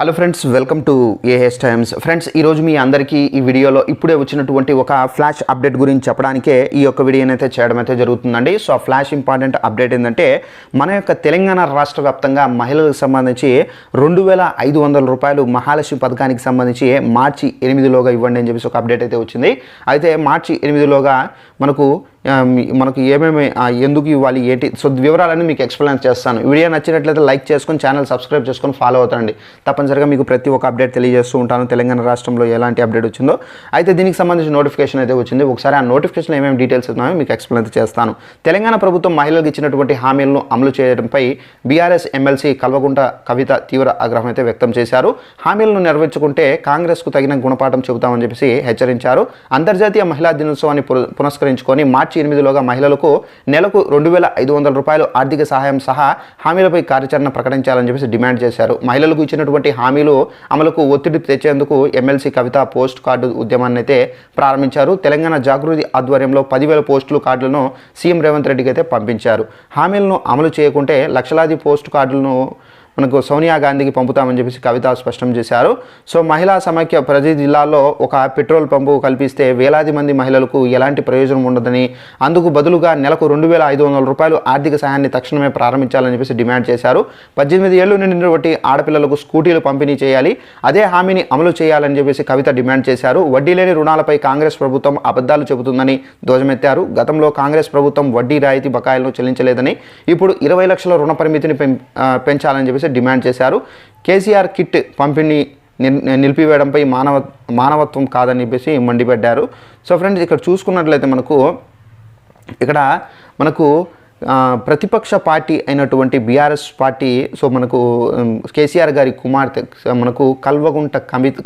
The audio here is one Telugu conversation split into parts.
Hello friends, welcome to AH times. Friends, ఈరోజు మీ అందరికీ ఈ వీడియోలో ఇప్పుడే వచ్చినటువంటి ఒక ఫ్లాష్ అప్డేట్ గురించి చెప్పడానికే ఈ యొక్క వీడియోని అయితే చేయడం అయితే జరుగుతుందండి. సో ఆ ఫ్లాష్ ఇంపార్టెంట్ అప్డేట్ ఏంటంటే, మన యొక్క తెలంగాణ రాష్ట్ర వ్యాప్తంగా మహిళలకు సంబంధించి 2500 రూపాయలు మహాలక్ష్మి పథకానికి సంబంధించి మార్చి 8లోగా ఇవ్వండి అని చెప్పేసి ఒక అప్డేట్ అయితే వచ్చింది. అయితే మార్చి 8లోగా మనకు ఏమేమి ఎందుకు ఇవ్వాలి ఏంటి, సో వివరాలన్నీ మీకు ఎక్స్ప్లెయిన్ చేస్తాను. వీడియో నచ్చినట్లయితే లైక్ చేసుకొని ఛానల్ సబ్స్క్రైబ్ చేసుకొని ఫాలో అవుతానండి. తప్పనిసరిగా మీకు ప్రతి ఒక్క అప్డేట్ తెలియజేస్తూ ఉంటాను, తెలంగాణ రాష్ట్రంలో ఎలాంటి అప్డేట్ వచ్చిందో. అయితే దీనికి సంబంధించి నోటిఫికేషన్ అయితే వచ్చింది. ఒకసారి ఆ నోటిఫికేషన్ ఏమేమి డీటెయిల్స్ ఉన్నాయో మీకు ఎక్స్ప్లెయిన్ అయితే చేస్తాను. తెలంగాణ ప్రభుత్వం మహిళలకు ఇచ్చినటువంటి హామీలను అమలు చేయడంపై బీఆర్ఎస్ ఎమ్మెల్సీ కల్వకుంట కవిత తీవ్ర ఆగ్రహం అయితే వ్యక్తం చేశారు. హామీలను నెరవేర్చుకుంటే కాంగ్రెస్కు తగిన గుణపాఠం చెబుతామని చెప్పేసి హెచ్చరించారు. అంతర్జాతీయ మహిళా దినోత్సవాన్ని పురస్కరించుకొని మార్చి 8లోగా మహిళలకు నెలకు 2500 రూపాయలు ఆర్థిక సహాయం సహా హామీలపై కార్యాచరణ ప్రకటించాలని చెప్పేసి డిమాండ్ చేశారు. మహిళలకు ఇచ్చినటువంటి హామీలు అమలుకు ఒత్తిడి తెచ్చేందుకు ఎమ్మెల్సీ కవిత పోస్ట్ కార్డు ఉద్యమాన్ని అయితే ప్రారంభించారు. తెలంగాణ జాగృతి ఆధ్వర్యంలో 10,000 పోస్టుల కార్డులను సీఎం రేవంత్ రెడ్డికి అయితే పంపించారు. హామీలను అమలు చేయకుంటే లక్షలాది పోస్ట్ కార్డులను మనకు సోనియా గాంధీకి పంపుతామని చెప్పేసి కవిత స్పష్టం చేశారు. సో మహిళా సమైక్య ప్రతి జిల్లాల్లో ఒక పెట్రోల్ పంపు కల్పిస్తే వేలాది మంది మహిళలకు ఎలాంటి ప్రయోజనం ఉండదని, అందుకు బదులుగా నెలకు 2500 రూపాయలు ఆర్థిక సాయాన్ని తక్షణమే ప్రారంభించాలని చెప్పేసి డిమాండ్ చేశారు. 18 ఏళ్లు నిండినటువంటి ఆడపిల్లలకు స్కూటీలు పంపిణీ చేయాలి, అదే హామీని అమలు చేయాలని చెప్పేసి కవిత డిమాండ్ చేశారు. వడ్డీ లేని రుణాలపై కాంగ్రెస్ ప్రభుత్వం అబద్ధాలు చెబుతుందని ధ్వజమెత్తారు. గతంలో కాంగ్రెస్ ప్రభుత్వం వడ్డీ రాయితీ బకాయిలను చెల్లించలేదని, ఇప్పుడు 20 లక్షల రుణ పరిమితిని పెంచాలని చెప్పేసి డిమాండ్ చేశారు. కేసీఆర్ కిట్ పంపిణీ నిలిపివేయడంపై మానవత్వం కాదని చెప్పేసి మండిపడ్డారు. సో ఫ్రెండ్స్, ఇక్కడ చూసుకున్నట్లయితే మనకు ప్రతిపక్ష పార్టీ అయినటువంటి బీఆర్ఎస్ పార్టీ, సో మనకు కేసీఆర్ గారి కుమార్తె మనకు కల్వకుంట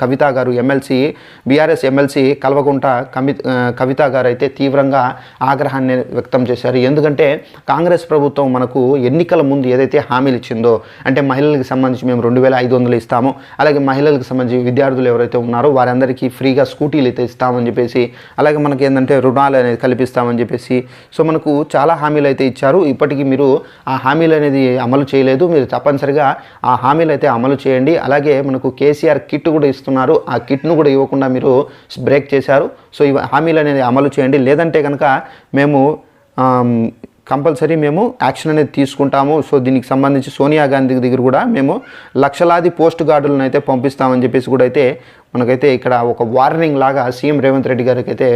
కవిత గారు ఎమ్మెల్సీ, బీఆర్ఎస్ ఎమ్మెల్సీ కల్వకుంట కవిత గారు అయితే తీవ్రంగా ఆగ్రహాన్ని వ్యక్తం చేశారు. ఎందుకంటే కాంగ్రెస్ ప్రభుత్వం మనకు ఎన్నికల ముందు ఏదైతే హామీలు ఇచ్చిందో, అంటే మహిళలకు సంబంధించి మేము 2500 ఇస్తాము, అలాగే మహిళలకు సంబంధించి విద్యార్థులు ఎవరైతే ఉన్నారో వారందరికీ ఫ్రీగా స్కూటీలు అయితే ఇస్తామని చెప్పేసి, అలాగే మనకి ఏంటంటే రుణాలు అనేది కల్పిస్తామని చెప్పేసి, సో మనకు చాలా హామీలు అయితే ఇచ్చారు. ఇప్పటికీ మీరు ఆ హామీలు అనేది అమలు చేయలేదు. మీరు తప్పనిసరిగా ఆ హామీలు అయితే అమలు చేయండి. అలాగే మనకు కేసీఆర్ కిట్ కూడా ఇస్తున్నారు, ఆ కిట్ను కూడా ఇవ్వకుండా మీరు బ్రేక్ చేశారు. సో ఈ హామీలు అనేది అమలు చేయండి, లేదంటే కనుక మేము కంపల్సరీ యాక్షన్ అనేది తీసుకుంటాము. సో దీనికి సంబంధించి సోనియా గాంధీ దగ్గర కూడా మేము లక్షలాది పోస్ట్ గార్డులను అయితే పంపిస్తామని చెప్పేసి కూడా అయితే మనకైతే ఇక్కడ ఒక వార్నింగ్ లాగా సీఎం రేవంత్ రెడ్డి గారికి అయితే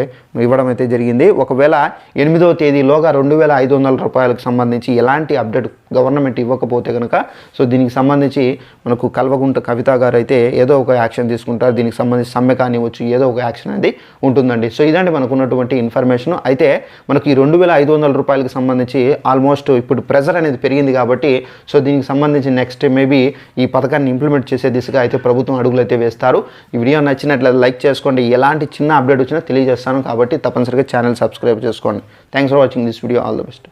ఇవ్వడం అయితే జరిగింది. ఒకవేళ 8వ తేదీలోగా 2500 రూపాయలకు సంబంధించి ఎలాంటి అప్డేట్ గవర్నమెంట్ ఇవ్వకపోతే కనుక, సో దీనికి సంబంధించి మనకు కల్వకుంట కవిత గారు అయితే ఏదో ఒక యాక్షన్ తీసుకుంటారు. దీనికి సంబంధించి సమ్మె కానివచ్చు, ఏదో ఒక యాక్షన్ అనేది ఉంటుందండి. సో ఇదండి మనకు ఉన్నటువంటి ఇన్ఫర్మేషన్. అయితే మనకి ఈ 2500 రూపాయలకు సంబంధించి ఆల్మోస్ట్ ఇప్పుడు ప్రెజర్ అనేది పెరిగింది కాబట్టి, సో దీనికి సంబంధించి నెక్స్ట్ మేబీ ఈ పథకాన్ని ఇంప్లిమెంట్ చేసే దిశగా అయితే ప్రభుత్వం అడుగులు అయితే వేస్తారు. ఈ వీడియో నచ్చినట్లయితే లైక్ చేసుకోండి. ఎలాంటి చిన్న అప్డేట్ వచ్చినా తెలియజేస్తాను కాబట్టి తప్పనిసరిగా ఛానల్ సబ్స్క్రైబ్ చేసుకోండి. Thanks for watching this video. All the best.